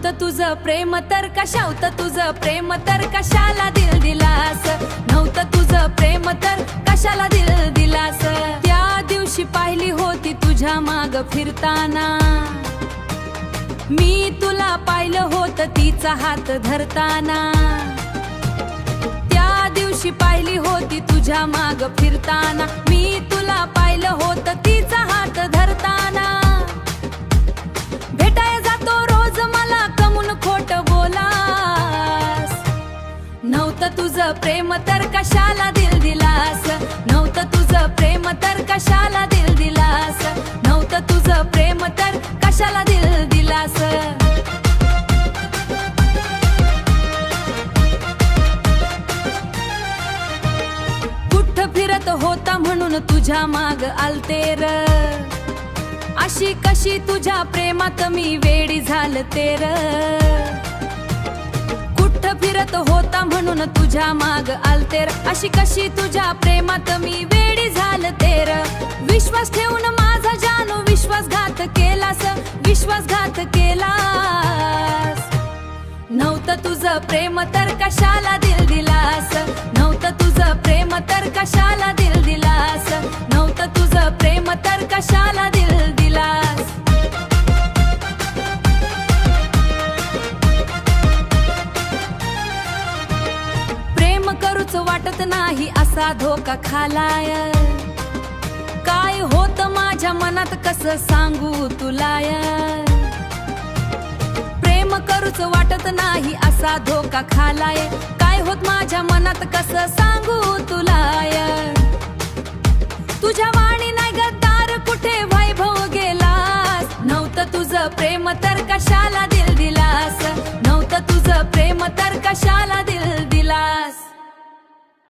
नव्हतं तुझं प्रेम तर कशावतं तुझं प्रेम तर कशाला दिल दिलास नव्हतं तुझं प्रेम तर कशाला दिल दिलास त्या दिवशी पाहिली होती तुझ्या माग फिरताना मी तुला पाहिलं होतं तिचा हात धरताना त्या दिवशी पाहिली होती तुझ्या माग फिरताना मी तुला पाहिलं होतं तिचा हात धरताना भेटाय जातो रोज मला कमून खोट बोलास नव्हतं तुझं प्रेम तर कशाला दिल दिलास नव्हतं तुझं प्रेम तर कशाला दिल दिलास नव्हतं तुझं प्रेम तर कशाला दिल दिलास कुठं फिरत होता म्हणून तुझ्या माग आलतेर अशी कशी तुझ्या प्रेमात मी वेडी झालतेर कुठं फिरत होता म्हणून तुझ्या माग आलतेर अशी कशी तुझ्या प्रेमात मी वेडी झालतेर विश्वास ठेवून माझा जानू विश्वासघात केलास विश्वासघात केलास नव्हतं तुझं प्रेम तर कशाला दिल दिलास नव्हतं तुझं प्रेम तर कशाला दिल दिलास नव्हतं तुझं प्रेम तर कशाला दिल दिलास प्रेम करूच वाटत नाही असा धोका खालाय काय होत माझ्या मनात कसं सांगू तुला प्रेम करूच वाटत नाही असा धोका खालाय काय होत माझ्या मनात कसं सांगू तुला तुझ्या वाणी नाही गद्दार कुठे वैभव गेलास नव्हतं तुझं प्रेम तर कशाला दिल दिलास नव्हतं तुझं प्रेम तर कशाला दिल